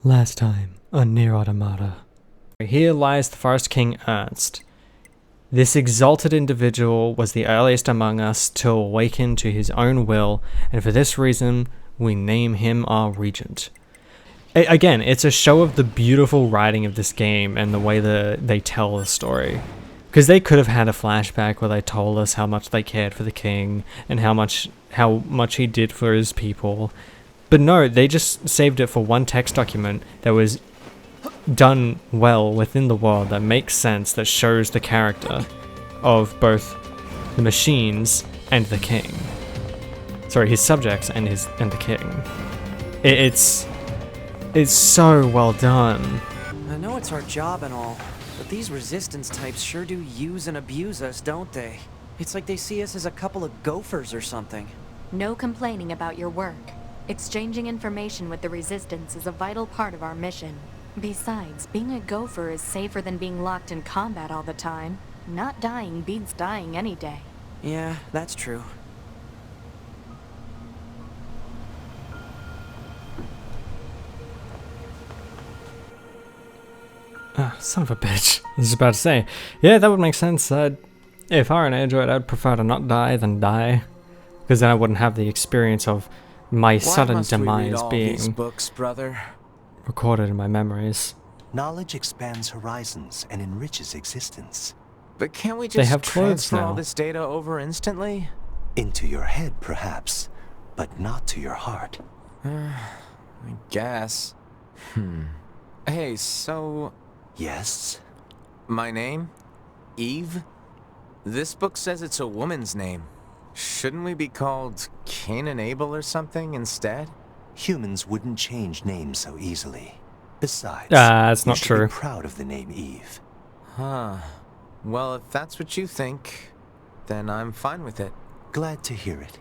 Last time on Nier Automata. Here lies the Forest King Ernst. This exalted individual was the earliest among us to awaken to his own will, and for this reason, we name him our regent. Again, it's a show of the beautiful writing of this game and the way that they tell the story. Because they could have had a flashback where they told us how much they cared for the king and how much he did for his people. But no, they just saved it for one text document that was done well within the world, that makes sense, that shows the character of both the machines and the king. Sorry, his subjects and the king. It's so well done. I know it's our job and all, but these resistance types sure do use and abuse us, don't they? It's like they see us as a couple of gophers or something. No complaining about your work. Exchanging information with the Resistance is a vital part of our mission. Besides, being a gopher is safer than being locked in combat all the time. Not dying beats dying any day. Yeah, that's true. Ah, son of a bitch. I was about to say, yeah, that would make sense. If I were an android, I'd prefer to not die than die. Because then I wouldn't have the experience of my sudden demise being these books, brother? recorded in my memories. Knowledge expands horizons and enriches existence. But can't we They just have clothes transfer all now. this data over instantly? Into your head, perhaps, but not to your heart. I guess. Hey, so... Yes? my name? Eve? This book says it's a woman's name. Shouldn't we be called Cain and Abel or something instead? Humans wouldn't change names so easily. Besides, That's not you should true. be proud of the name Eve. Huh. Well, if that's what you think, then I'm fine with it. Glad to hear it.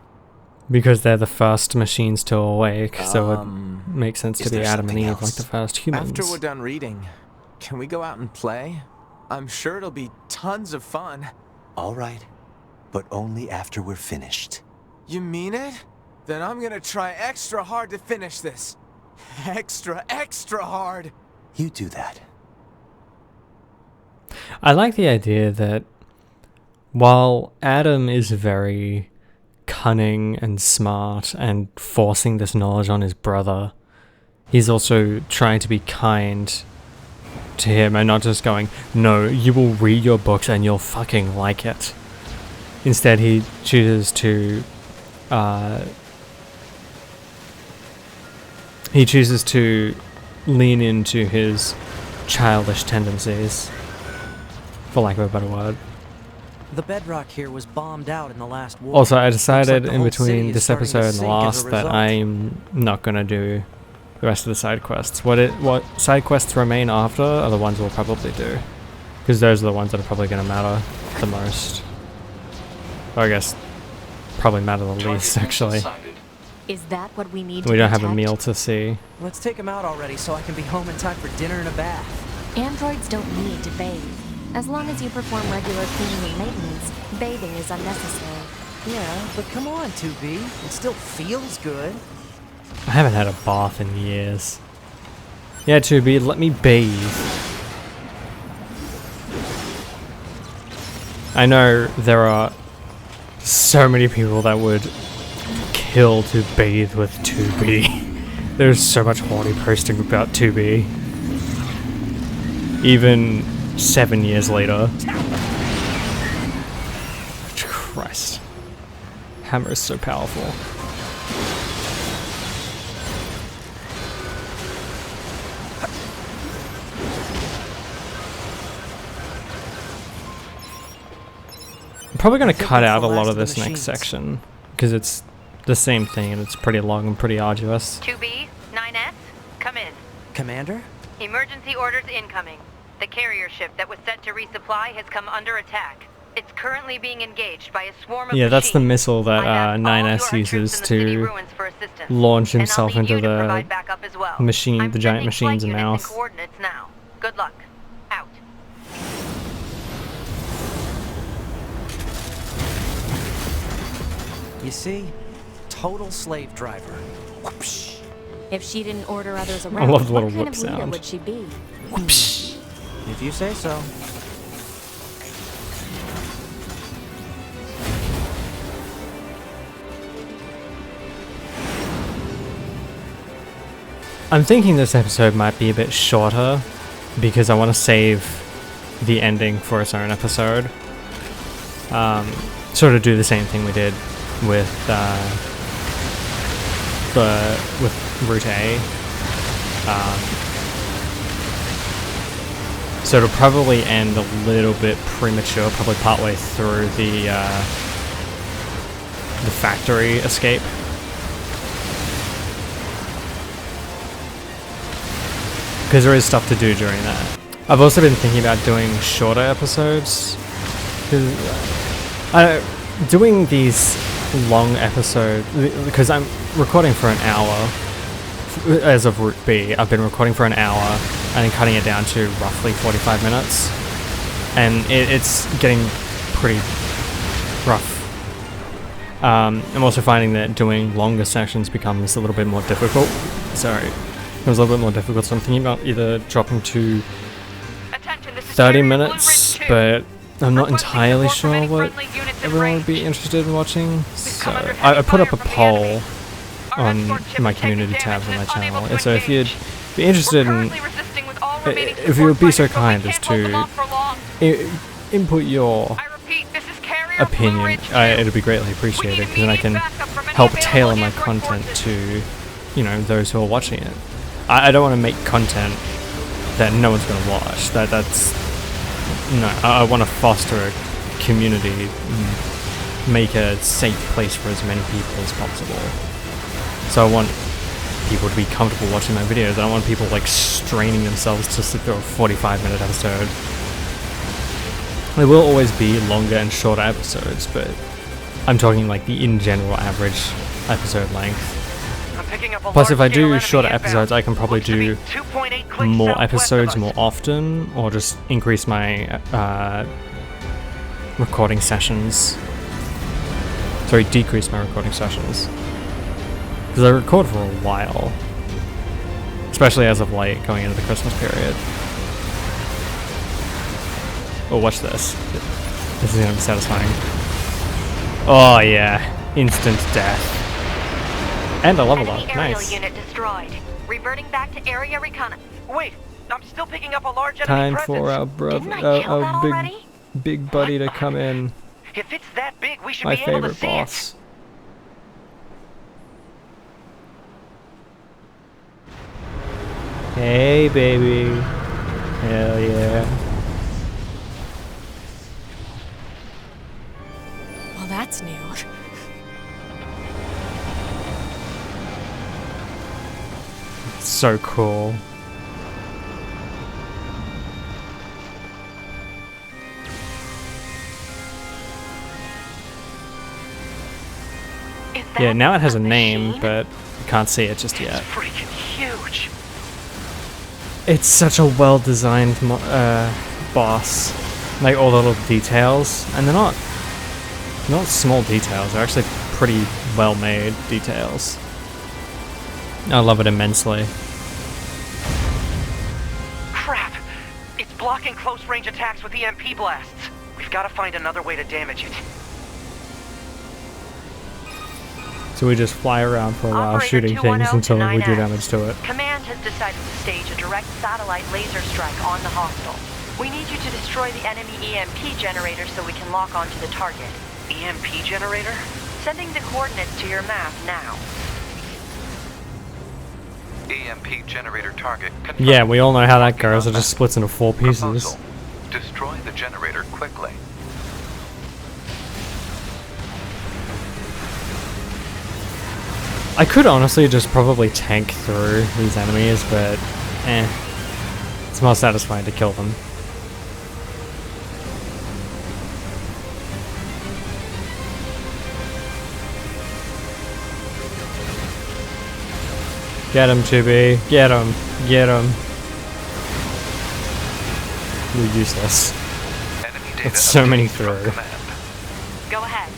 Because they're the first machines to awake, so it makes sense to is be there Adam and something Eve, else? like the first humans. After we're done reading, can we go out and play? I'm sure it'll be tons of fun. All right, but only after we're finished. You mean it? Then I'm gonna try extra hard to finish this. Extra hard! You do that. I like the idea that while Adam is very cunning and smart and forcing this knowledge on his brother, he's also trying to be kind to him and not just going, no, you will read your books and you'll fucking like it. Instead, he chooses to lean into his childish tendencies, for lack of a better word. The bedrock here was bombed out in the last war. Also, I Looks like decided the in whole between city is this starting to episode and the sink as a last that result. I'm not gonna do the rest of the side quests. What side quests remain after are the ones we'll probably do, because those are the ones that are probably gonna matter the most. Or I guess probably matter the least, actually. Is that what we need to We don't have a protect? meal to see. Let's take him out already so I can be home in time for dinner and a bath. Androids don't need to bathe. As long as you perform regular cleaning and maintenance, bathing is unnecessary. Yeah, but come on, 2B. It still feels good. I haven't had a bath in years. Yeah, 2B, let me bathe. I know there are so many people that would kill to bathe with 2B. There's so much horny posting about 2B. Even 7 years later. Christ. Hammer is so powerful. I'm probably going to think cut that's out the a lot last of of the this next machines. section, because it's the same thing and it's pretty long and pretty arduous. 2B, 9S, come in. Commander? Emergency orders incoming. The carrier ship that was set to resupply has come under attack. It's currently being engaged by a swarm of Yeah, that's the machines. missile that I've asked all 9S URHa troops uses in the city to ruins for assistance, launch and I'll himself need into you to the provide backup as well. machine, I'm the giant sending machine's flight units and mouth. coordinates now. Good luck. Out. You see? Total slave driver. Whoopsh. If she didn't order others I around, love the what little kind whip of leader sound. would she be? If you say so. I'm thinking this episode might be a bit shorter because I want to save the ending for its own episode. Sort of do the same thing we did with Route A. So it'll probably end a little bit premature, probably partway through the factory escape. Because there is stuff to do during that. I've also been thinking about doing shorter episodes. Doing these long episodes, because I'm recording for an hour. As of Route B, I've been recording for an hour and then cutting it down to roughly 45 minutes. And it's getting pretty rough. I'm also finding that doing longer sections becomes a little bit more difficult. Sorry. It was a little bit more difficult, so I'm thinking about either dropping to 30 minutes, but I'm not entirely sure what everyone would be interested in watching. So I put up a poll on my community tabs on my channel, and so if you'd be interested in, if you would be so kind as to input your opinion, it'd be greatly appreciated, because then I can help tailor my content to, you know, those who are watching it. I don't want to make content that no one's going to watch. That's no. I want to foster a community, make a safe place for as many people as possible. So I want people to be comfortable watching my videos. I don't want people like straining themselves to sit through a 45-minute episode. There will always be longer and shorter episodes, but I'm talking like the in general average episode length. Plus, if I do shorter episodes, I can probably do more episodes more often, or just increase my recording sessions. Sorry, decrease my recording sessions. Because I record for a while. Especially as of late, going into the Christmas period. Oh, watch this. This is gonna be satisfying. Oh yeah, instant death. And a level up. Nice. Unit destroyed. Reverting back to area reconnaissance. Wait, I'm still picking up a large enemy Time presence. for our brother, Didn't I kill that our already? big buddy to come in. If it's that big, we should My be able to favorite see boss. Hey, baby. Hell yeah. Well, that's new. So cool. Yeah, now it has a name, but you can't see it just It's yet. freaking huge. It's such a well-designed boss. Like all the little details, and they're not small details. They're actually pretty well-made details. I love it immensely. Crap! It's blocking close-range attacks with EMP blasts. We've got to find another way to damage it. So we just fly around for a while Operator shooting things 210 until we do 9S. damage to it. Command has decided to stage a direct satellite laser strike on the hostile. We need you to destroy the enemy EMP generator so we can lock onto the target. EMP generator? Sending the coordinates to your map now. EMP generator target confirmed. Yeah, we all know how that goes. It just splits into 4 pieces. Proposal. Destroy the generator quickly. I could honestly just probably tank through these enemies, but it's more satisfying to kill them. Get him, Chibi. Get him. Get him. You're useless. Enemy data That's so many updates from through. command. Go ahead.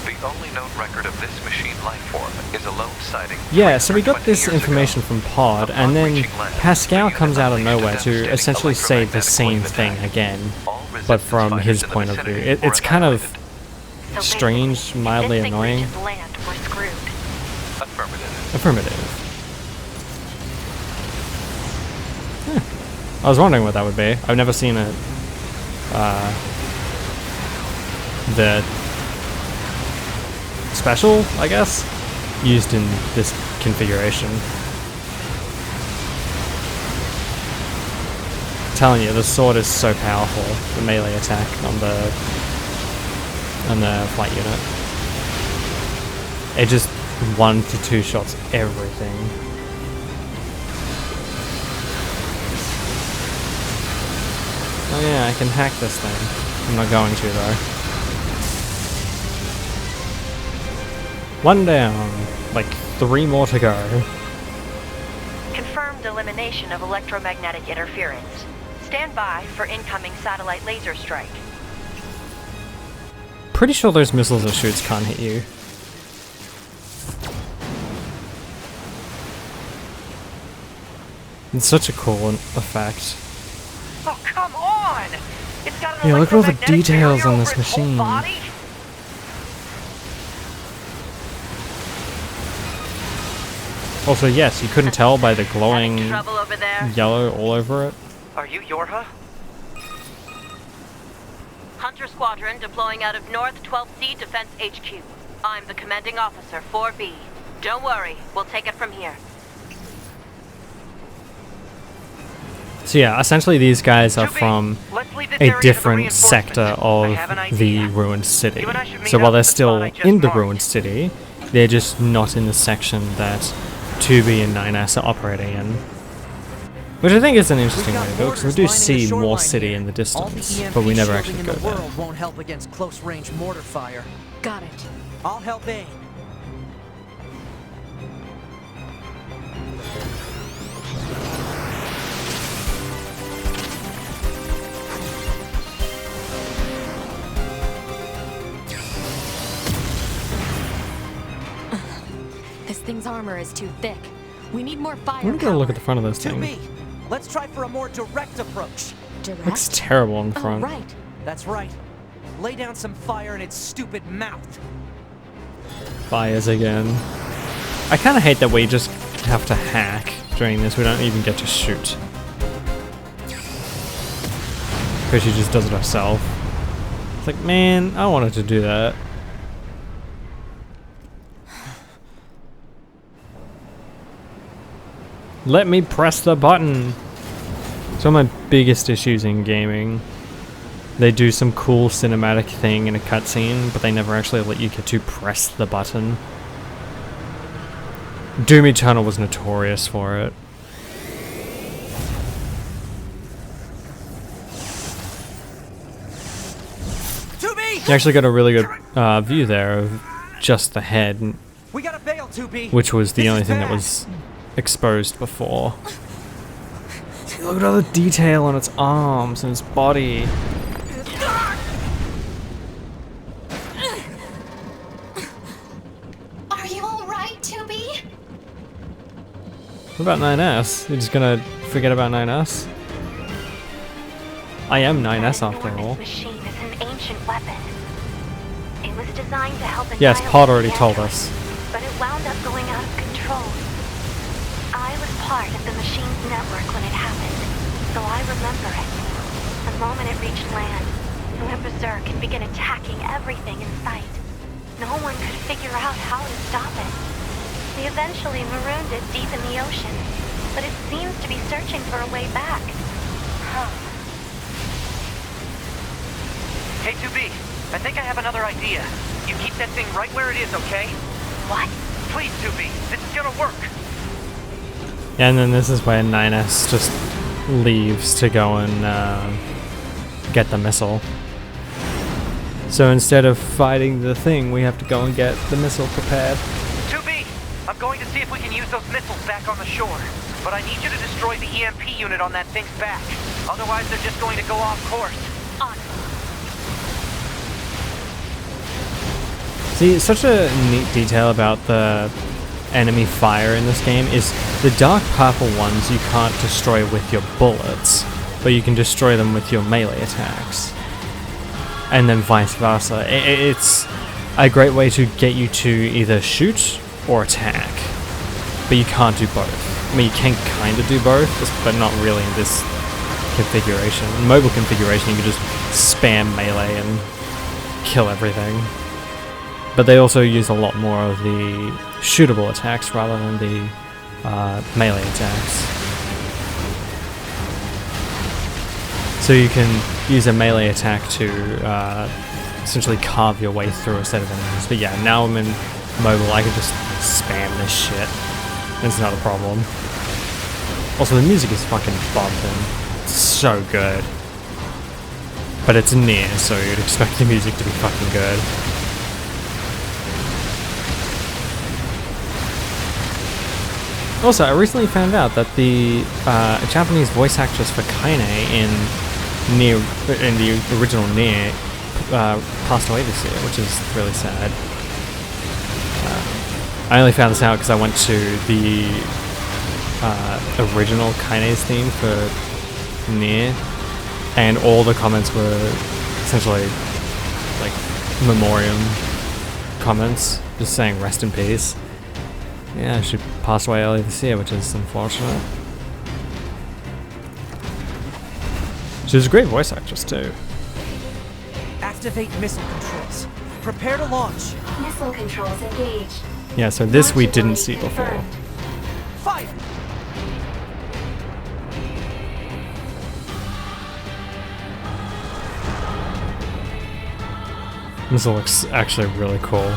The only known record of this machine life form is a lone sighting. Yeah, so we got 320 this years information ago. from Pod, Upon and then reaching land, Pascal the comes unit out of unleashed a nowhere to devastating essentially say the electromagnetic same wave thing attack. again, All but resistance from fighters his in the point of view. vicinity It's were kind of evacuated. So strange, basically, mildly if this thing annoying. reaches land, we're screwed. Affirmative. Affirmative. I was wondering what that would be. I've never seen it. The special, I guess, used in this configuration. I'm telling you, the sword is so powerful. The melee attack on the flight unit. It just 1 to 2 shots everything. Oh yeah, I can hack this thing. I'm not going to though. 1 down. Like 3 more to go. Confirmed elimination of electromagnetic interference. Stand by for incoming satellite laser strike. Pretty sure those missiles it shoots can't hit you. It's such a cool effect. Oh, come on! It's got an Yeah, look at all the electromagnetic details barrier on over this its whole machine. body? Also, yes, you couldn't tell by the glowing Having trouble over there? yellow all over it. Are you YoRHa? Hunter Squadron deploying out of North 12C Defense HQ. I'm the commanding officer, 4B. Don't worry, we'll take it from here. So yeah, essentially these guys are 2B, from let's leave this a area to the different reinforcements. sector I of have an the idea. ruined city. You and I should meet So while up they're at the still spot I just in the marked. ruined city, they're just not in the section that 2B and 9S are operating in. Which I think is an interesting way to go, because we do see more city in the distance, but we never actually go the there. world won't help against close-range mortar fire. Got it. I'll help aim. This thing's armor is too thick. We need more I'm firepower. gonna go look at the front of this 2B, thing. let's try for a more direct approach. Direct? Looks terrible in the Oh, front. right. That's right. Lay down some fire in its stupid mouth. Fires again. I kind of hate that we just have to hack during this. We don't even get to shoot. Because she just does it herself. It's like, man, I wanted to do that. Let me press the button. It's one of my biggest issues in gaming. They do some cool cinematic thing in a cutscene, but they never actually let you get to press the button. Doom Eternal was notorious for it. You actually got a really good view there of just the head, We gotta bail, 2B. which was the This only is thing that bad. was exposed before. See, look at all the detail on its arms and its body. Are you alright, 2B? What about 9S? You're just gonna forget about 9S? I am 9S after all. This machine is an ancient weapon. It was designed to help Yes, annihilate Pod already the told androids, us. but it wound up going out of control. I was part of the machine's network when it happened, so I remember it. The moment it reached land, it went berserk and began attacking everything in sight. No one could figure out how to stop it. They eventually marooned it deep in the ocean, but it seems to be searching for a way back. Huh. Hey, 2B, I think I have another idea. You keep that thing right where it is, okay? What? Please, 2B, this is gonna work. And then this is where 9S just leaves to go and get the missile. So instead of fighting the thing, we have to go and get the missile prepared. 2B, I'm going to see if we can use those missiles back on the shore. But I need you to destroy the EMP unit on that thing's back. Otherwise, they're just going to go off course. On. See, such a neat detail about the enemy fire in this game is the dark purple ones you can't destroy with your bullets, but you can destroy them with your melee attacks. And then vice versa. It's a great way to get you to either shoot or attack, but you can't do both. I mean, you can kind of do both, but not really in this configuration. In mobile configuration, you can just spam melee and kill everything. But they also use a lot more of the shootable attacks rather than the melee attacks. So you can use a melee attack to essentially carve your way through a set of enemies. But yeah, now I'm in mobile, I can just spam this shit. It's not a problem. Also, the music is fucking bumping. It's so good. But it's Nier, so you'd expect the music to be fucking good. Also, I recently found out that the Japanese voice actress for Kaine in the original Nier passed away this year, which is really sad. I only found this out because I went to the original Kaine's theme for Nier, and all the comments were essentially like memoriam comments, just saying rest in peace. Yeah, she passed away earlier this year, which is unfortunate. She was a great voice actress too. Activate missile controls. Prepare to launch. Missile controls engaged. Yeah, so this we didn't see before. Fire! This looks actually really cool.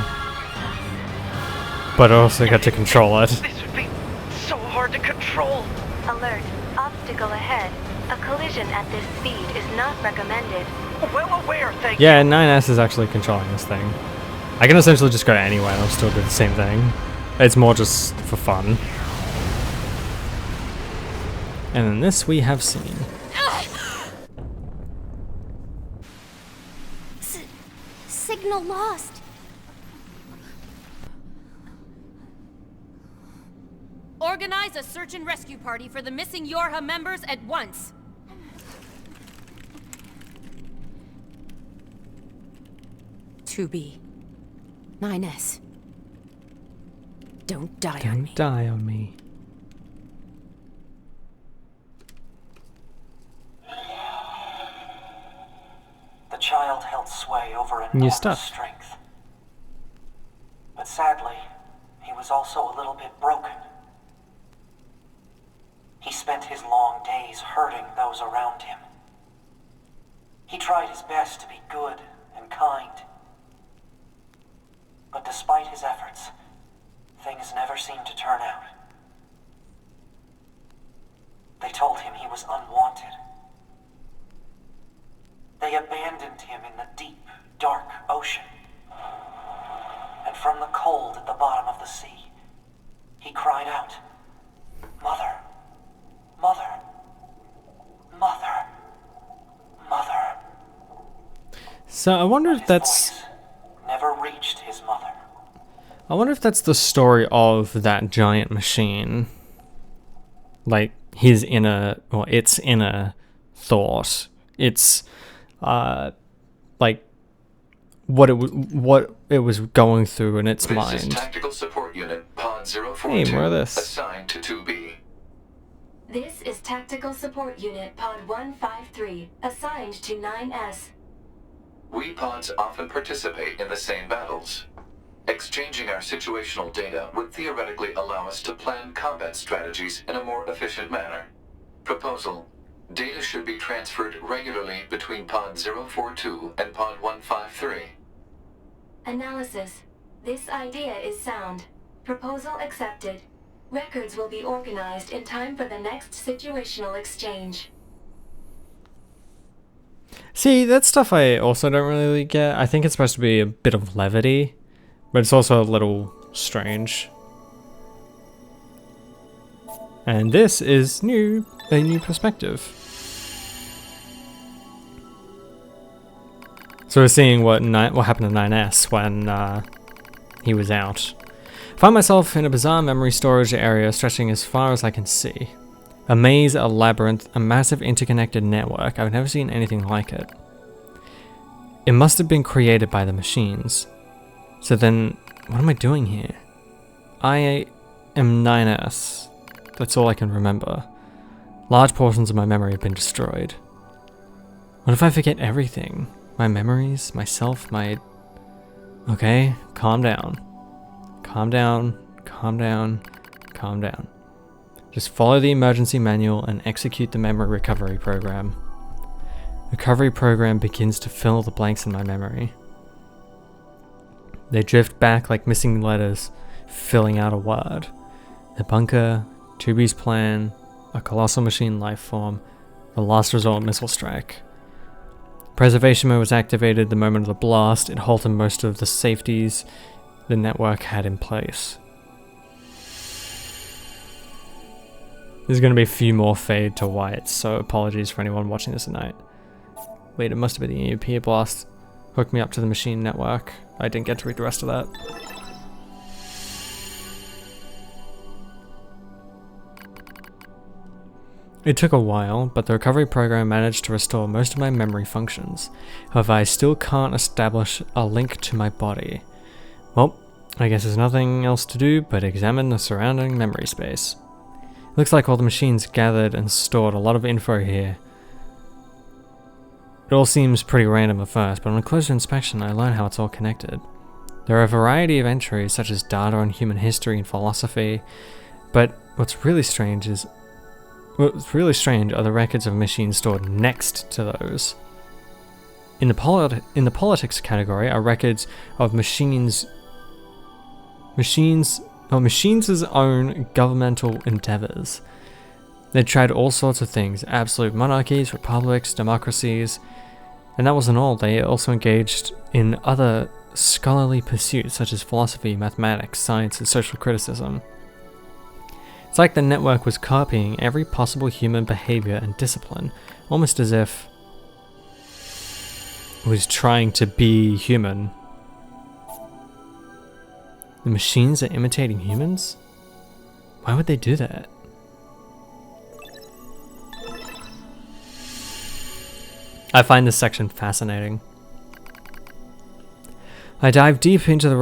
But I also got to control it. This would be so hard to control. Alert. Obstacle ahead. A collision at this speed is not recommended. Well aware, thank you. Yeah, 9S is actually controlling this thing. I can essentially just go anywhere and I'll still do the same thing. It's more just for fun. And then this we have seen. Signal lost. Organize a search and rescue party for the missing YoRHa members at once. To be 9S. Don't die on me. Don't die on me. The child held sway over New enormous stuff. strength. But sadly, he was also a little bit broken. He spent his long days hurting those around him. He tried his best to be good and kind. But despite his efforts, things never seemed to turn out. They told him he was unwanted. They abandoned him in the deep, dark ocean. And from the cold at the bottom of the sea, he cried out, "Mother, Mother, Mother, Mother." So I wonder if His that's... voice never reached his mother. I wonder if that's the story of that giant machine. Like, his inner... or its inner thought. It's... like... what it was going through in its mind. This is Tactical Support Unit Pod 042, Hey, more of this. assigned to 2B. This is Tactical Support Unit Pod 153, assigned to 9S. We pods often participate in the same battles. Exchanging our situational data would theoretically allow us to plan combat strategies in a more efficient manner. Proposal: data should be transferred regularly between Pod 042 and Pod 153. Analysis. This idea is sound. Proposal accepted. Records will be organized in time for the next situational exchange. See, that stuff I also don't really get. I think it's supposed to be a bit of levity, but it's also a little strange. And this is a new perspective. So we're seeing what happened to 9S when he was out. I find myself in a bizarre memory storage area stretching as far as I can see. A maze, a labyrinth, a massive interconnected network. I've never seen anything like it. It must have been created by the machines. So then, what am I doing here? I am 9S. That's all I can remember. Large portions of my memory have been destroyed. What if I forget everything? My memories, myself, my... Okay, calm down. Calm down, calm down, calm down. Just follow the emergency manual and execute the memory recovery program. Recovery program begins to fill the blanks in my memory. They drift back like missing letters, filling out a word. The bunker, 2B's plan, a colossal machine life form, the last resort missile strike. Preservation mode was activated the moment of the blast. It halted most of the safeties the network had in place. There's going to be a few more fade to white, so apologies for anyone watching this at night. Wait, it must have been the EMP blast. Hooked me up to the machine network. I didn't get to read the rest of that. It took a while, but the recovery program managed to restore most of my memory functions. However, I still can't establish a link to my body. Well, I guess there's nothing else to do but examine the surrounding memory space. Looks like all the machines gathered and stored a lot of info here. It all seems pretty random at first, but on a closer inspection I learn how it's all connected. There are a variety of entries such as data on human history and philosophy, but what's really strange are the records of machines stored next to those. In the politics category are records of machines' own governmental endeavors. They tried all sorts of things: absolute monarchies, republics, democracies, and that wasn't all. They also engaged in other scholarly pursuits such as philosophy, mathematics, science, and social criticism. It's like the network was copying every possible human behavior and discipline, almost as if it was trying to be human. The machines are imitating humans? Why would they do that? I find this section fascinating. I dive deeper into the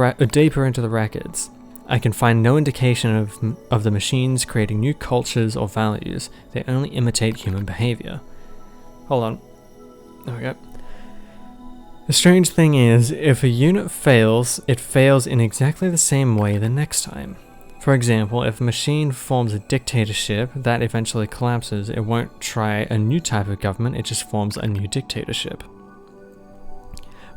records. I can find no indication of the machines creating new cultures or values. They only imitate human behavior. Hold on. There we go. The strange thing is, if a unit fails, it fails in exactly the same way the next time. For example, if a machine forms a dictatorship that eventually collapses, it won't try a new type of government, it just forms a new dictatorship.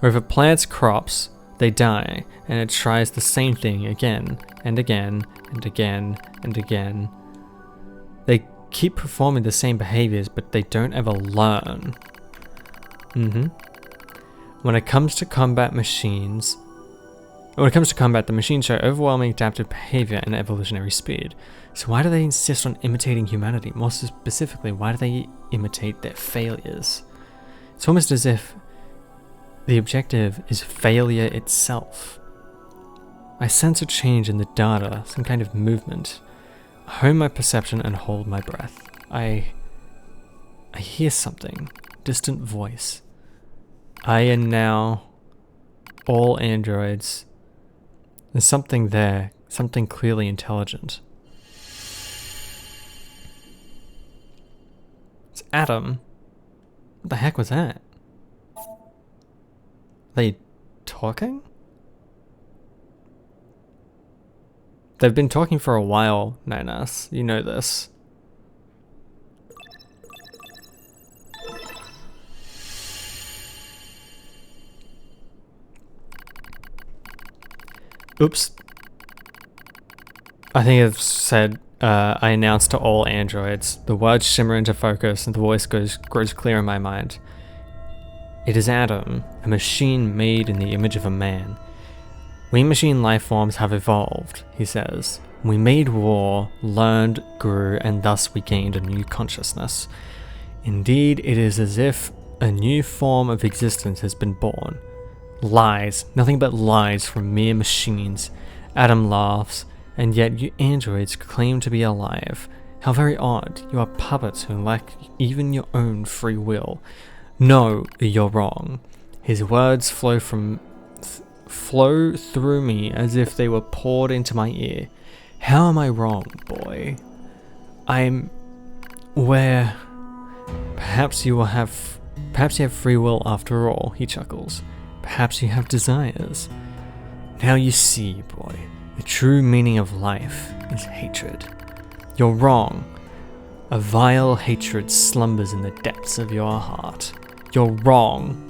Or if it plants crops, they die, and it tries the same thing again, and again, and again, and again. They keep performing the same behaviors, but they don't ever learn. When it comes to combat, the machines show overwhelming adaptive behavior and evolutionary speed. So why do they insist on imitating humanity? More specifically, why do they imitate their failures? It's almost as if the objective is failure itself. I sense a change in the data, some kind of movement. I hone my perception and hold my breath. I hear something, distant voice. I am now all androids. There's something there, something clearly intelligent. It's Adam. What the heck was that? Are they talking? They've been talking for a while, Nanas. You know this. Oops. I think I've said, I announced to all androids. The words shimmer into focus and the voice grows clear in my mind. It is Adam, a machine made in the image of a man. We machine life forms have evolved, he says. We made war, learned, grew, and thus we gained a new consciousness. Indeed, it is as if a new form of existence has been born. Lies, nothing but lies from mere machines. Adam laughs, and yet you androids claim to be alive. How very odd. You are puppets who lack even your own free will. No, you're wrong. His words flow through me as if they were poured into my ear. How am I wrong, boy? I'm where perhaps you have free will after all, he chuckles. Perhaps you have desires. Now you see, boy, the true meaning of life is hatred. You're wrong. A vile hatred slumbers in the depths of your heart. You're wrong.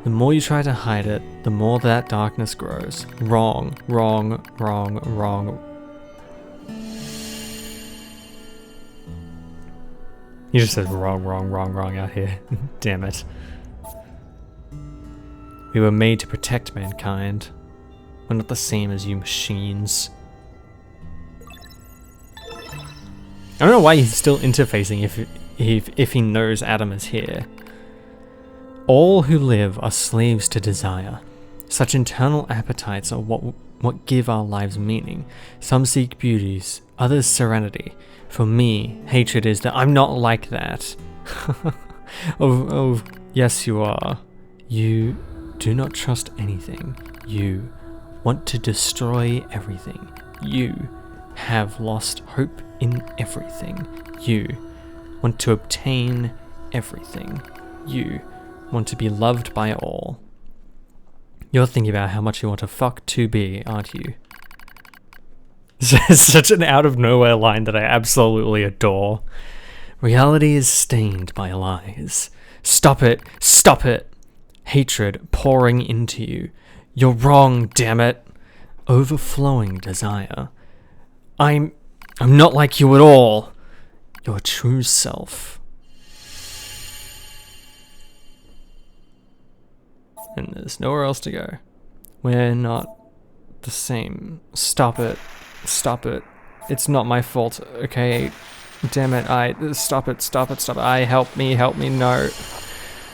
The more you try to hide it, the more that darkness grows. Wrong, wrong, wrong, wrong. He just says wrong, wrong, wrong, wrong out here. Damn it. We were made to protect mankind. We're not the same as you machines. I don't know why he's still interfacing if he knows Adam is here. All who live are slaves to desire. Such internal appetites are what give our lives meaning. Some seek beauties, others serenity. For me, hatred is that I'm not like that. Oh, yes you are. You do not trust anything. You want to destroy everything. You have lost hope in everything. You want to obtain everything. You want to be loved by all. You're thinking about how much you want to fuck 2B, aren't you? It's such an out of nowhere line that I absolutely adore. Reality is stained by lies. Stop it! Stop it! Hatred pouring into you. You're wrong, damn it! Overflowing desire. I'm not like you at all. Your true self. And there's nowhere else to go. We're not the same. Stop it. Stop it. It's not my fault, okay? Damn it, stop it, stop it, stop it. Help me, no.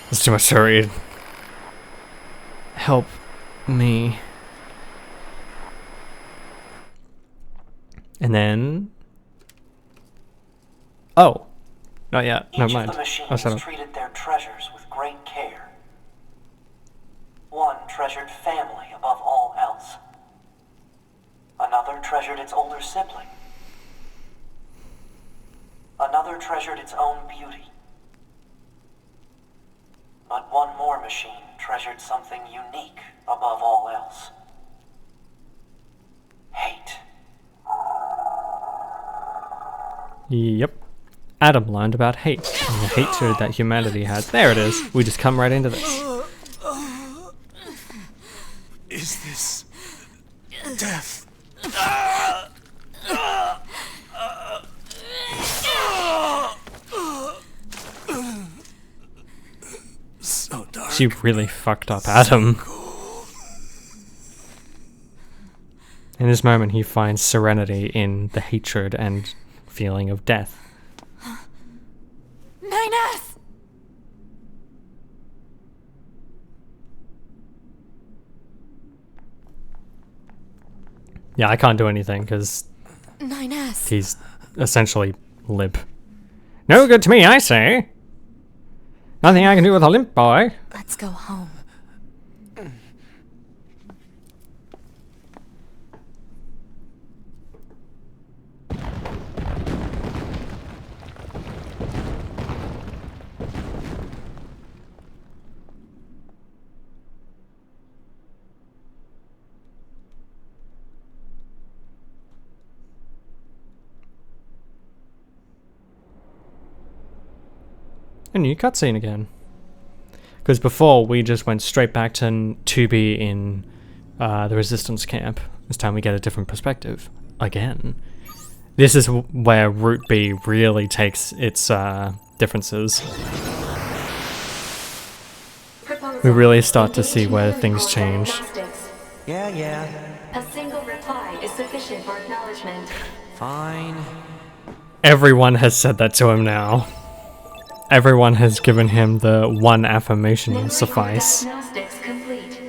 It's too much to read. Help me. And then... Oh. Not yet. Never mind. Each of the machines treated their treasures with great care. One treasured family above all else. Another treasured its older sibling. Another treasured its own beauty. But one more machine treasured something unique above all else. Hate. Yep. Adam learned about hate and the hatred that humanity has. There it is. We just come right into this. Is this death? So dark. She really fucked up Adam. In this moment, he finds serenity in the hatred and feeling of death. 9S! Yeah, I can't do anything because 9S. he's essentially limp. No good to me, I say. Nothing I can do with a limp boy. Let's go home. A new cutscene again. Because before, we just went straight back to 2B in the Resistance camp. This time we get a different perspective. Again. This is where Route B really takes its differences. We really start to see where things change. Yeah. A single reply is sufficient for acknowledgement. Fine. Everyone has said that to him now. Everyone has given him the one affirmation suffice. Diagnostics complete.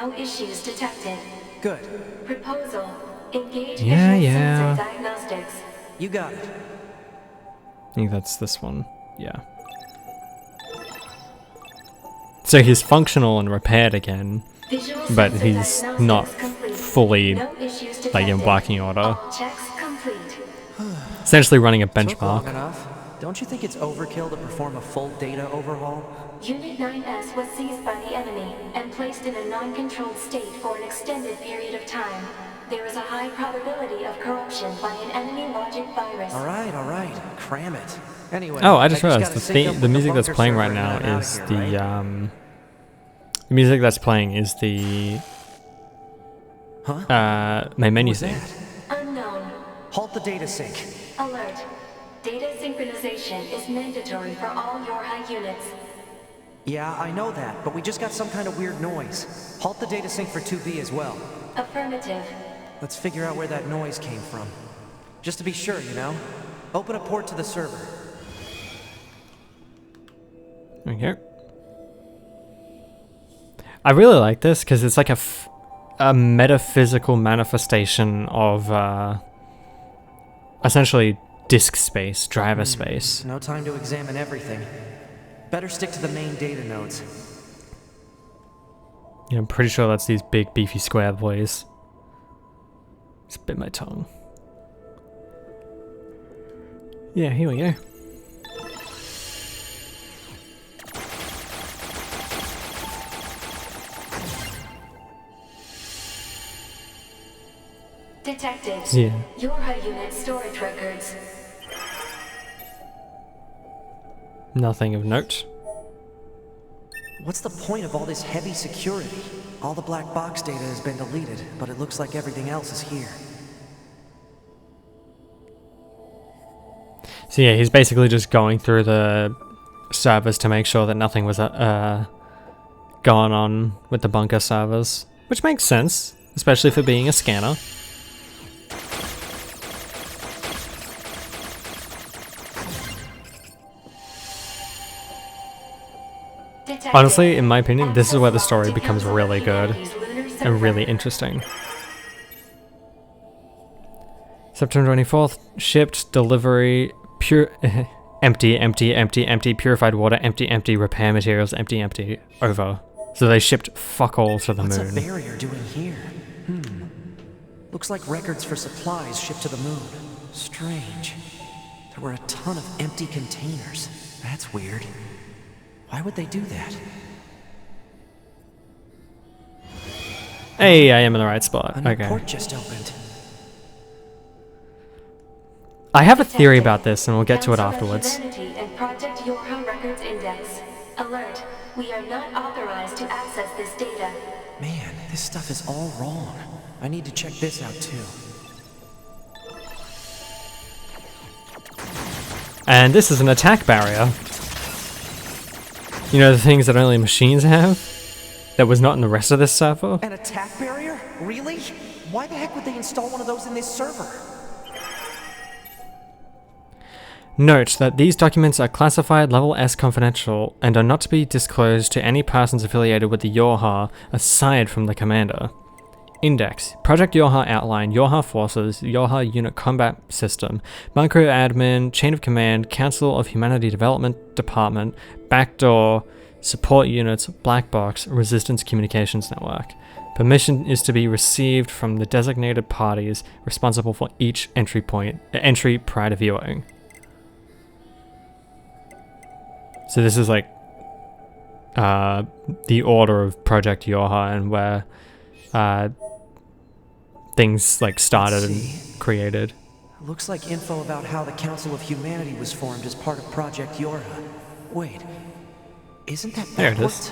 No issues detected. Good. Proposal. Engage Yeah, visual yeah. sensor diagnostics. You got it. I think that's this one. Yeah. So he's functional and repaired again, Visual but sensor he's diagnostics not complete. fully No issues detected. like in working order. All checks complete. Essentially running a Took long benchmark. enough. Don't you think it's overkill to perform a full data overhaul? Unit 9S was seized by the enemy and placed in a non-controlled state for an extended period of time. There is a high probability of corruption by an enemy logic virus. All right. Cram it. Anyway. Oh, I just realized gotta the sync up the with music that's bunker playing server right and now then I'm is outta here, right? the music that's playing is the my menu What was thing. that? Unknown. Halt the data sync. Alert. Data synchronization is mandatory for all YoRHa units. Yeah, I know that, but we just got some kind of weird noise. Halt the data sync for 2B as well. Affirmative. Let's figure out where that noise came from. Just to be sure, you know? Open a port to the server. Okay. I really like this because it's like a metaphysical manifestation of essentially disk space, driver space. No time to examine everything. Better stick to the main data nodes. Yeah, I'm pretty sure that's these big beefy square boys. Just bit my tongue. Yeah, here we go. Detected. Yeah. YoRHa unit storage records. Nothing of note. What's the point of all this heavy security? All the black box data has been deleted, but it looks like everything else is here. So yeah, he's basically just going through the servers to make sure that nothing was going on with the bunker servers, which makes sense, especially for being a scanner. Detected. Honestly, in my opinion, this is where the Access story log to becomes Council of really good Humanity's lunar and server. really interesting. September 24th, shipped, delivery, pure, empty, purified water, empty, repair materials, empty, over. So they shipped fuck all to the What's a moon. barrier doing here? Looks like records for supplies shipped to the moon. Strange. There were a ton of empty containers. That's weird. Why would they do that? Hey, I am in the right spot. A new Okay. port just opened. I have a theory about this, and we'll get to it Council of afterwards. Humanity and Project YoRHa Records Index. Alert. We are not authorized to access this data. Man, this stuff is all wrong. I need to check this out too. And this is an attack barrier. You know, the things that only machines have? That was not in the rest of this server? An attack barrier? Really? Why the heck would they install one of those in this server? Note that these documents are classified level S confidential and are not to be disclosed to any persons affiliated with the YoRHa aside from the commander. Index. Project YoRHa outline, YoRHa forces, YoRHa unit combat system, bunker admin, chain of command, Council of Humanity Development Department, backdoor, support units, black box, resistance communications network. Permission is to be received from the designated parties responsible for each entry prior to viewing. So this is like the order of Project YoRHa and where things like started and created. Looks like info about how the Council of Humanity was formed as part of Project YoRHa. Wait, isn't that There it backwards? is.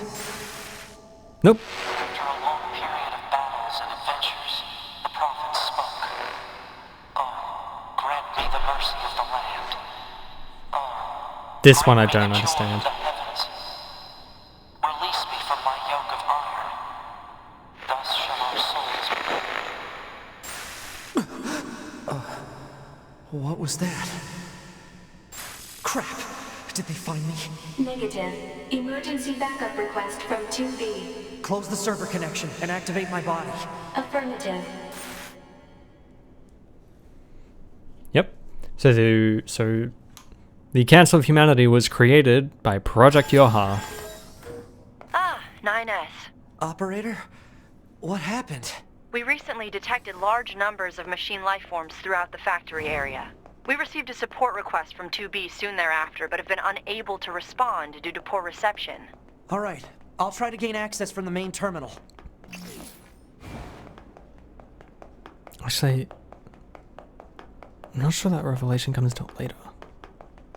Nope. After a long period of battles and adventures, the prophet spoke. Oh, grant me the mercy of the land. Oh, This one I grant me don't the joy understand. of the heavens. Release me from my yoke of iron. Thus shall our souls be. What was that? Crap! Did they find me? Negative. Emergency backup request from 2B. Close the server connection and activate my body. Affirmative. Yep. So the Council of Humanity was created by Project YoRHa. Ah, 9S. Operator? What happened? We recently detected large numbers of machine lifeforms throughout the factory area. We received a support request from 2B soon thereafter, but have been unable to respond due to poor reception. Alright, I'll try to gain access from the main terminal. Actually, I'm not sure that revelation comes till later.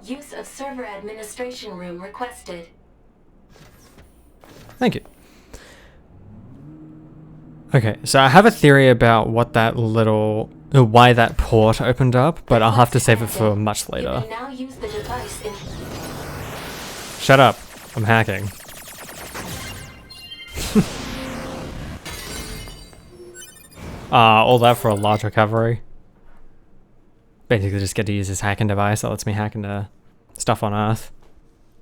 Use of server administration room requested. Thank you. Okay, so I have a theory about what that why that port opened up, but I'll have to save it for much later. Now use the device in... Shut up. I'm hacking. All that for a large recovery. Basically just get to use this hacking device that lets me hack into stuff on Earth.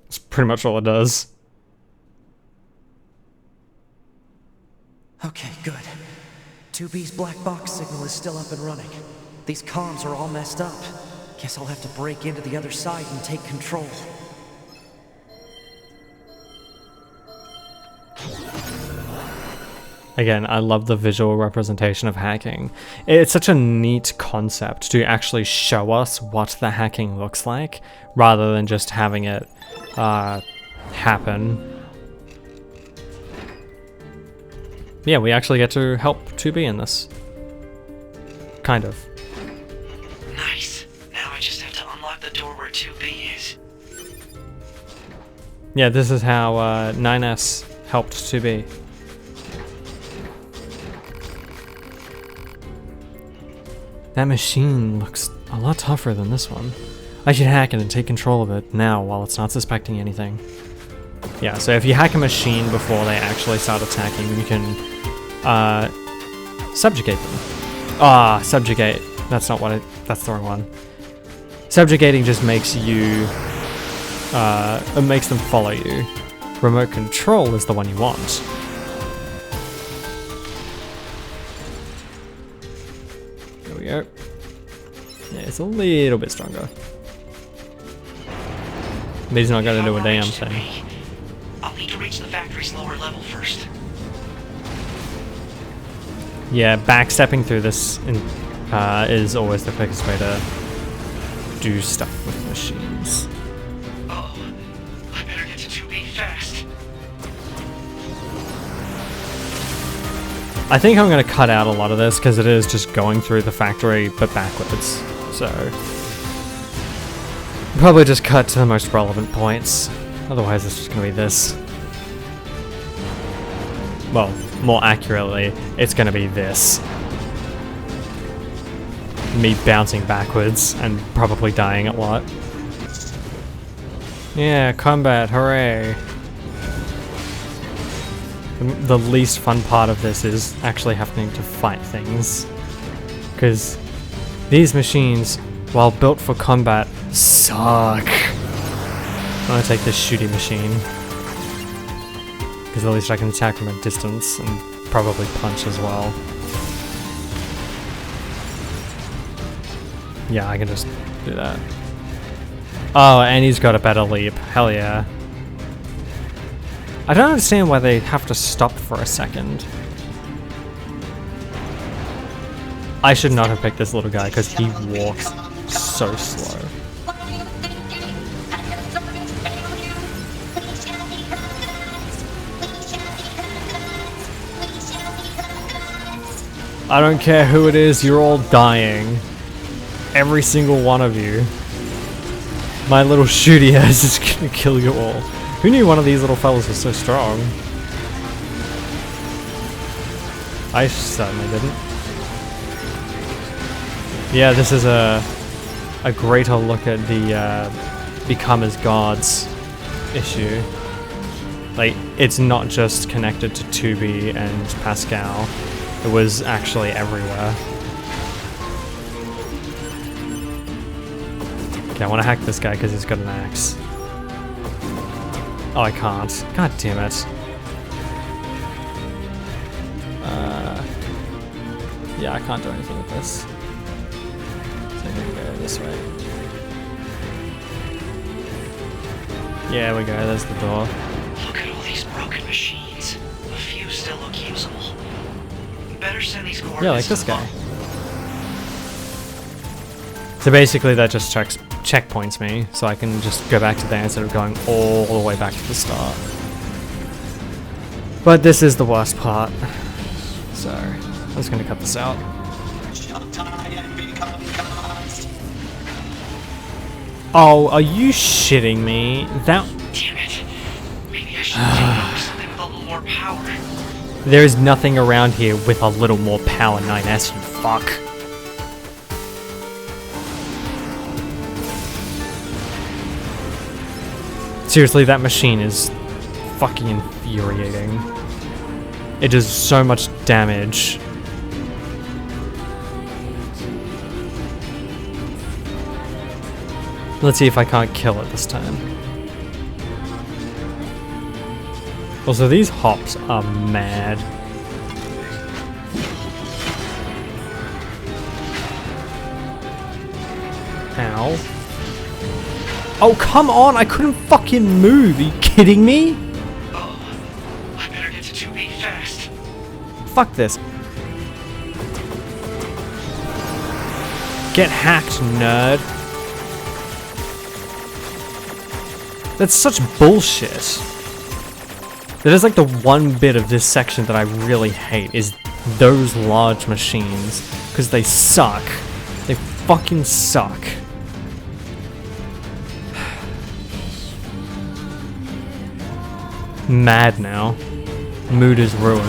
That's pretty much all it does. Okay, good. 2B's black box signal is still up and running. These comms are all messed up. Guess I'll have to break into the other side and take control. Again, I love the visual representation of hacking. It's such a neat concept to actually show us what the hacking looks like, rather than just having it happen. Yeah, we actually get to help 2B in this. Kind of. Nice. Now I just have to unlock the door where 2B is. Yeah, this is how 9S helped 2B. That machine looks a lot tougher than this one. I should hack it and take control of it now while it's not suspecting anything. Yeah, so if you hack a machine before they actually start attacking, you can subjugate them. Subjugate. That's not what that's the wrong one. Subjugating just makes you, it makes them follow you. Remote control is the one you want. There we go. Yeah, it's a little bit stronger. But he's not gonna do a damn thing. I'll need to reach the factory's lower level first. Yeah, backstepping through this is always the quickest way to do stuff with machines. Oh, I better get to 2B fast. I think I'm going to cut out a lot of this because it is just going through the factory but backwards. So probably just cut to the most relevant points. Otherwise it's just going to be this. Well, more accurately, it's going to be this. Me bouncing backwards and probably dying a lot. Yeah, combat, hooray! The least fun part of this is actually having to fight things. Because these machines, while built for combat, suck. I'm gonna take this shooty machine. Because at least I can attack from a distance and probably punch as well. Yeah, I can just do that. Oh, and he's got a better leap. Hell yeah. I don't understand why they have to stop for a second. I should not have picked this little guy because he walks so slow. I don't care who it is, you're all dying. Every single one of you. My little shooty ass is gonna kill you all. Who knew one of these little fellas was so strong? I certainly didn't. Yeah, this is a greater look at the become as gods issue. Like, it's not just connected to 2B and Pascal. It was actually everywhere. Okay, I want to hack this guy because he's got an axe. Oh, I can't. God damn it. Yeah, I can't do anything with this. So I'm gonna go this way. Yeah, we go. There's the door. Look at all these broken machines. A few still look usable. You better send these coordinates. Yeah, like this guy. So basically that just checkpoints me, so I can just go back to there instead of going all the way back to the start. But this is the worst part. So, I'm just gonna cut this out. Oh, are you shitting me? That... Damn it. Maybe I should take something with a little more power. There is nothing around here with a little more power, 9S, you fuck. Seriously, that machine is fucking infuriating. It does so much damage. Let's see if I can't kill it this time. Also, these hops are mad. Ow. Oh, come on! I couldn't fucking move! Are you kidding me? Oh, I better get to 2B fast. Fuck this. Get hacked, nerd. That's such bullshit. That is like the one bit of this section that I really hate, is those large machines. Because they suck. They fucking suck. Mad now. Mood is ruined.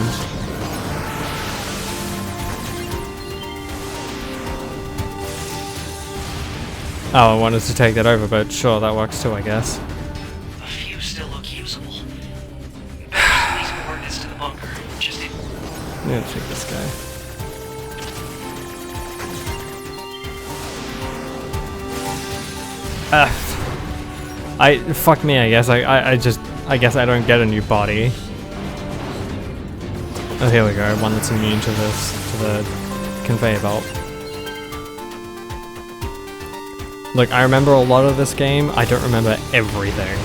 Oh, I wanted to take that over, but sure, that works too, I guess. A few still look usable. Better send these coordinates to the bunker. Just in. I'm gonna check this guy. Fuck me, I guess. I guess I don't get a new body. Oh, here we go. One that's immune to this, to the conveyor belt. Look, I remember a lot of this game. I don't remember everything.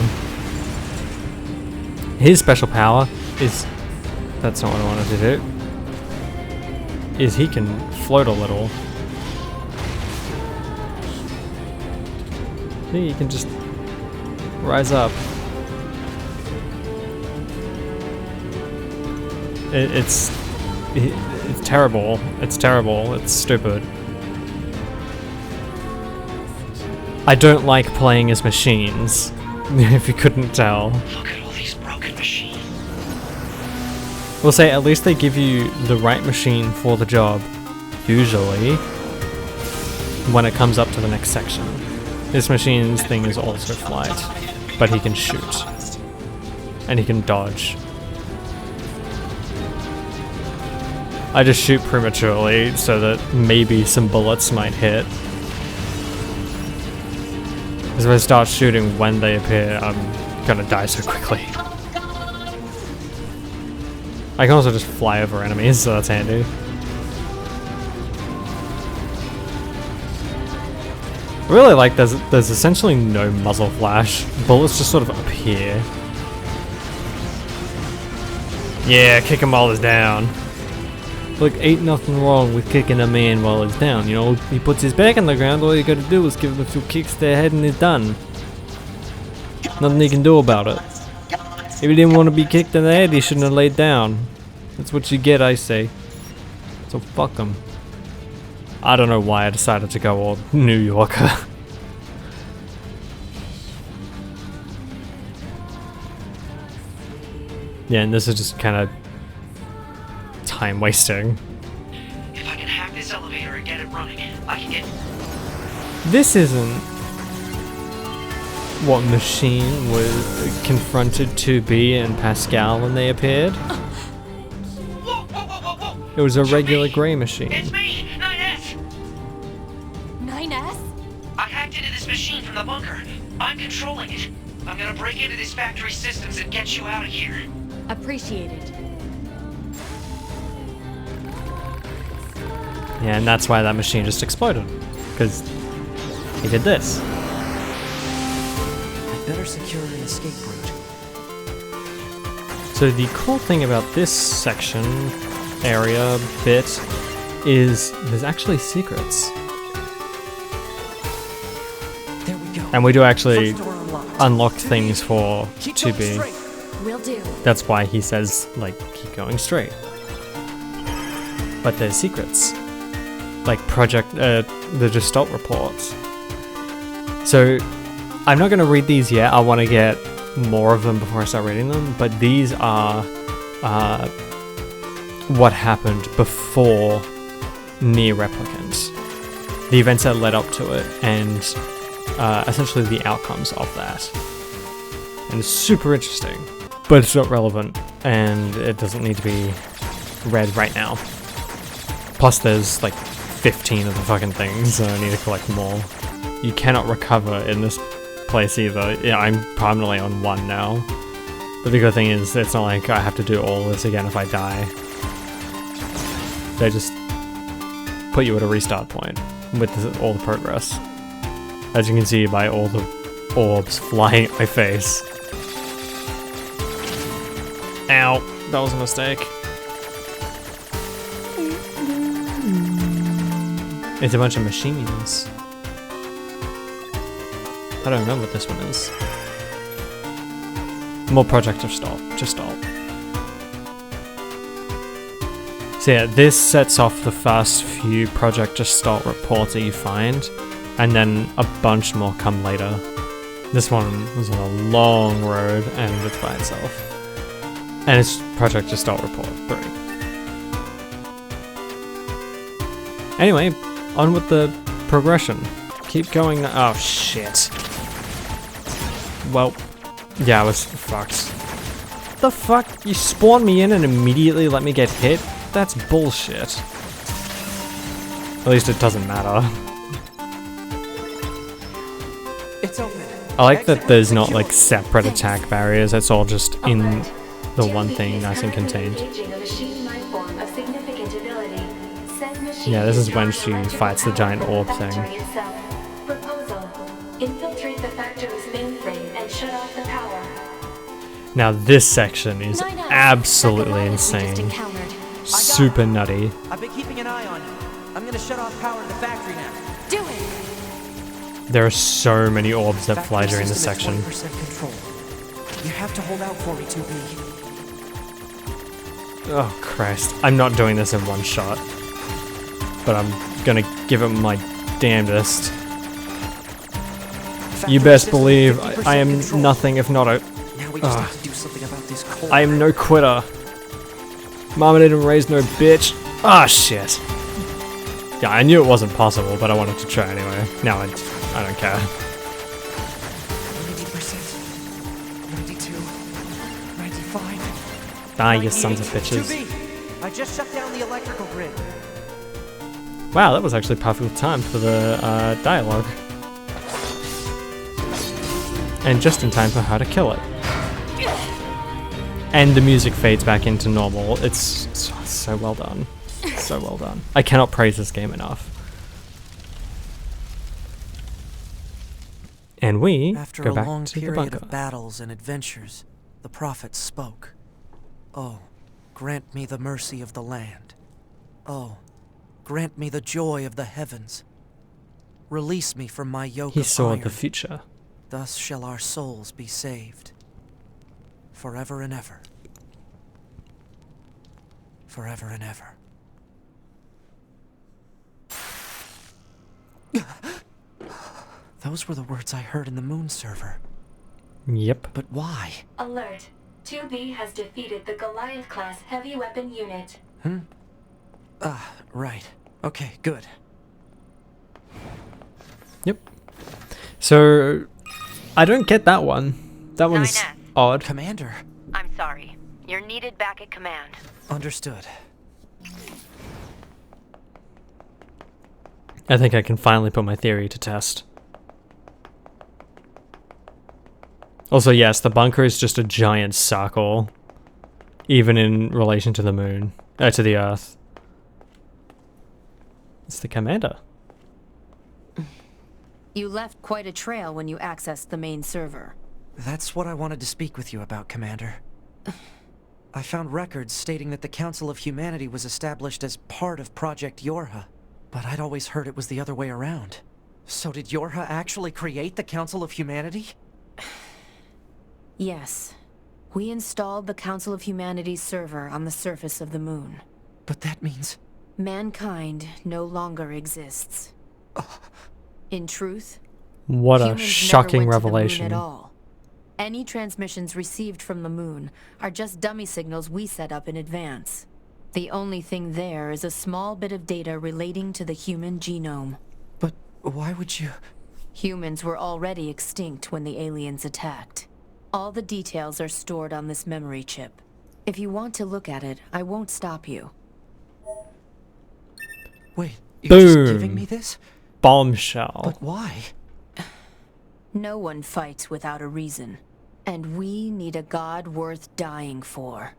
His special power is... That's not what I wanted to do. Is he can float a little. See, he can just rise up. It's terrible. It's terrible. It's stupid. I don't like playing as machines, if you couldn't tell. Look at all these broken machines. We'll say at least they give you the right machine for the job, usually, when it comes up to the next section. This machine's thing is also flight, but he can shoot. And he can dodge. I just shoot prematurely so that maybe some bullets might hit. Because if I start shooting when they appear, I'm gonna die so quickly. I can also just fly over enemies, so that's handy. I really like there's essentially no muzzle flash. Bullets just sort of appear. Yeah, kick him while he's down. Look, ain't nothing wrong with kicking a man while he's down, you know? He puts his back on the ground, all you gotta do is give him a few kicks to the head and he's done. Nothing he can do about it. If he didn't want to be kicked in the head, he shouldn't have laid down. That's what you get, I say. So fuck him. I don't know why I decided to go all New Yorker. Yeah, and this is just kind of time wasting. If I can hack this elevator and get it running, I can get... This isn't what machine was confronted 2B and Pascal when they appeared. It was a regular grey machine. It's me, 9S! 9S? I hacked into this machine from the bunker. I'm controlling it. I'm gonna break into this factory systems and get you out of here. Appreciated. Yeah, and that's why that machine just exploded. Because he did this. I'd better secure an escape route. So the cool thing about this section, area, bit, is there's actually secrets. There we go. And we do actually First door unlocked. unlock things for Keep going 2B. straight. Will do. That's why he says, like, keep going straight. But there's secrets. Like the Gestalt reports. So, I'm not going to read these yet. I want to get more of them before I start reading them. But these are what happened before Nier Replicant. The events that led up to it, and essentially the outcomes of that. And it's super interesting. But it's not relevant, and it doesn't need to be read right now. Plus there's like 15 of the fucking things, so I need to collect more. You cannot recover in this place either. Yeah, I'm permanently on 1 now. But the good thing is, it's not like I have to do all this again if I die. They just put you at a restart point with all the progress. As you can see by all the orbs flying at my face. Ow, that was a mistake. It's a bunch of machines. I don't know what this one is. More Project Gestalt. So yeah, this sets off the first few Project Gestalt reports that you find, and then a bunch more come later. This one was on a long road, and it's by itself. And it's Project Gestalt Report 3. Anyway, on with the progression. Keep going. Oh shit. Well, yeah, I was fucked. The fuck? You spawned me in and immediately let me get hit? That's bullshit. At least it doesn't matter. It's open. I like that there's not like separate attack barriers, it's all just in the one thing nice and contained. Yeah, this is when she fights the giant orb thing. Proposal. Infiltrate the factory's mainframe and shut off the power. Now this section is absolutely insane. Super nutty. I've been keeping an eye on you. I'm gonna shut off power to the factory now. Do it! There are so many orbs that fly Factory during this system section. is 1% control. You have to hold out for me, 2B. Oh Christ, I'm not doing this in one shot. But I'm gonna give it my damnedest. You best believe I am nothing if not a... Now we just have to do something about this cold. I am no quitter. Mama didn't raise no bitch. Ah, shit. Yeah, I knew it wasn't possible, but I wanted to try anyway. Now I don't care. 90%, 92, 95. Ah, you sons of bitches. 2B, I just shut down the electrical grid. Wow, that was actually perfect time for the dialogue. And just in time for her to kill it. And the music fades back into normal. It's so well done. So well done. I cannot praise this game enough. And we After go a back long to the period bunker. of battles and adventures, the prophet spoke. Oh, grant me the mercy of the land. Oh, grant me the joy of the heavens. Release me from my yoke He of saw iron. the future. Thus shall our souls be saved. Forever and ever. Forever and ever. Those were the words I heard in the moon server. Yep. But why? Alert. 2B has defeated the Goliath-class heavy weapon unit. Right. Okay, good. Yep. So, I don't get that one. That one's 9S. odd. Commander. I'm sorry. You're needed back at command. Understood. I think I can finally put my theory to test. Also, yes, the bunker is just a giant circle, even in relation to the moon, to the Earth. It's the commander. You left quite a trail when you accessed the main server. That's what I wanted to speak with you about, Commander. I found records stating that the Council of Humanity was established as part of Project YoRHa, but I'd always heard it was the other way around. So did YoRHa actually create the Council of Humanity? Yes. We installed the Council of Humanity's server on the surface of the moon. But that means... mankind no longer exists. In truth, What a humans shocking never went to the moon revelation. at all. Any transmissions received from the moon are just dummy signals we set up in advance. The only thing there is a small bit of data relating to the human genome. But why would you... Humans were already extinct when the aliens attacked. All the details are stored on this memory chip. If you want to look at it, I won't stop you. Wait, you're just Boom. giving me this? Bombshell. But why? No one fights without a reason. And we need a god worth dying for.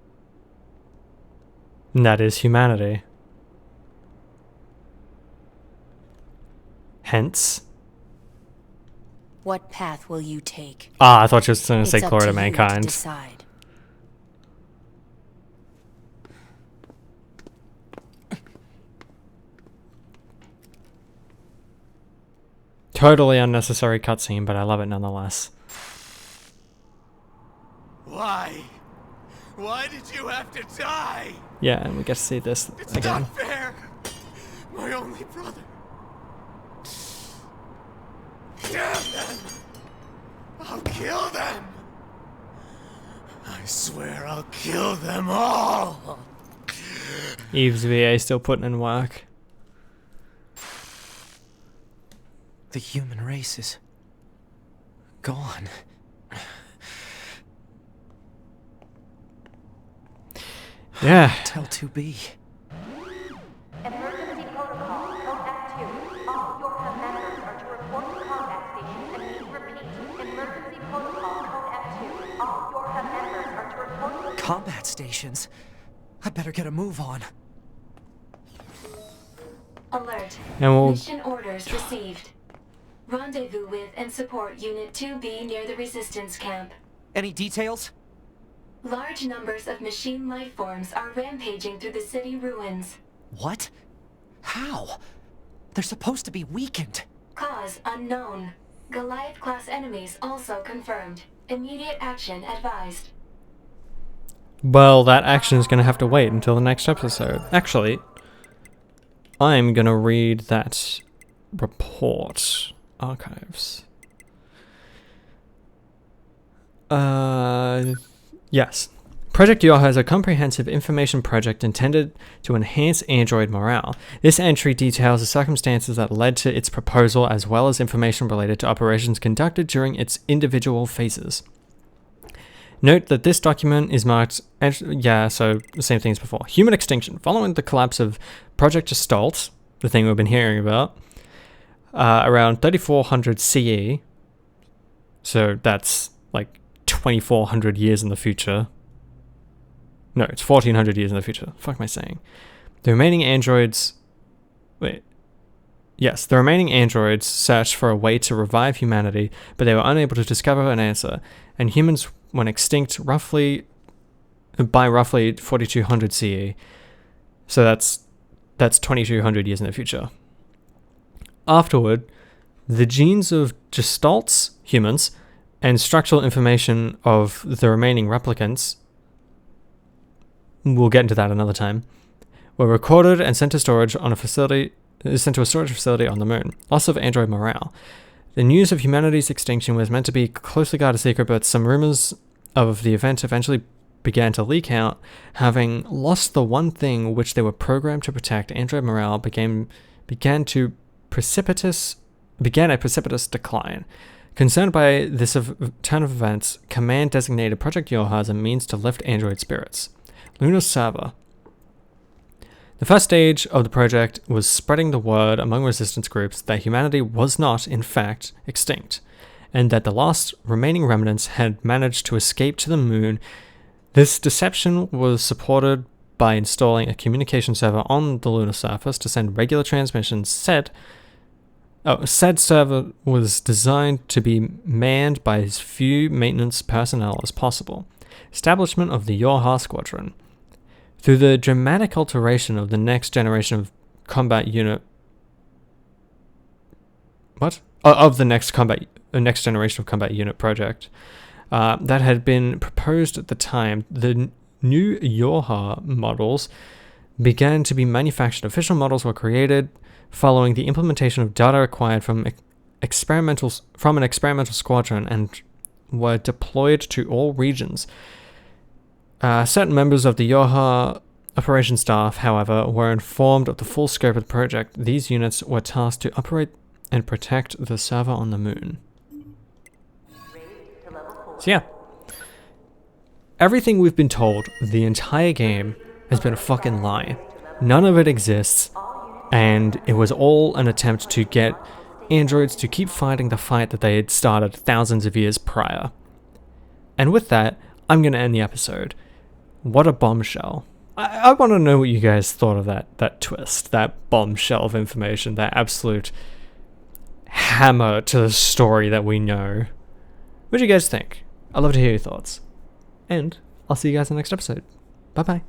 And that is humanity. Hence. What path will you take? Ah, I thought you were going to say It's up glory to you mankind. decide. Totally unnecessary cutscene, but I love it nonetheless. Why? Why did you have to die? Yeah, and we get to see this It's again. not fair. My only brother. Damn them! I'll kill them! I swear I'll kill them all! Eve's VA still putting in work. The human race is... gone. Yeah. Tell 2B. Emergency protocol, code F2. All YoRHa members are to report to combat stations and need repeat. Emergency protocol, code F2. All YoRHa members are to report to... Combat stations? I better get a move on. Alert. And we'll... Mission orders received. Rendezvous with and support Unit 2B near the Resistance Camp. Any details? Large numbers of machine life forms are rampaging through the city ruins. What? How? They're supposed to be weakened. Cause unknown. Goliath-class enemies also confirmed. Immediate action advised. Well, that action is going to have to wait until the next episode. Actually, I'm going to read that report. Archives. Yes. Project YoRHa is a comprehensive information project intended to enhance android morale. This entry details the circumstances that led to its proposal as well as information related to operations conducted during its individual phases. Note that this document is marked... so the same thing as before. Human extinction. Following the collapse of Project Gestalt, the thing we've been hearing about, around 3400 CE, so that's like 2400 years in the future. No, it's 1400 years in the future. Fuck am I saying? The remaining androids... Wait. Yes, the remaining androids searched for a way to revive humanity, but they were unable to discover an answer, and humans went extinct by roughly 4200 CE. So that's 2200 years in the future. Afterward, the genes of Gestalts, humans, and structural information of the remaining replicants, we'll get into that another time, were recorded and sent to a storage facility on the moon. Loss of android morale. The news of humanity's extinction was meant to be closely guarded secret, but some rumors of the event eventually began to leak out. Having lost the one thing which they were programmed to protect, android morale began a precipitous decline. Concerned by this turn of events, Command designated Project YoRHa as a means to lift android spirits. Lunar Server. The first stage of the project was spreading the word among resistance groups that humanity was not, in fact, extinct. and that the last remaining remnants had managed to escape to the moon. This deception was supported by installing a communication server on the lunar surface to send regular transmissions. Said server was designed to be manned by as few maintenance personnel as possible. Establishment of the YoRHa squadron. Through the dramatic alteration of the next generation of combat unit... What? Of the next generation of combat unit project that had been proposed at the time, the new YoRHa models began to be manufactured. Official models were created following the implementation of data acquired from an experimental squadron and were deployed to all regions. Certain members of the YoRHa operation staff, however, were informed of the full scope of the project. These units were tasked to operate and protect the server on the moon. So yeah, everything we've been told the entire game has been a fucking lie. None of it exists, and it was all an attempt to get androids to keep fighting the fight that they had started thousands of years prior. And with that, I'm going to end the episode. What a bombshell. I want to know what you guys thought of that twist, that bombshell of information, that absolute hammer to the story that we know. What do you guys think? I'd love to hear your thoughts. And I'll see you guys in the next episode. Bye bye.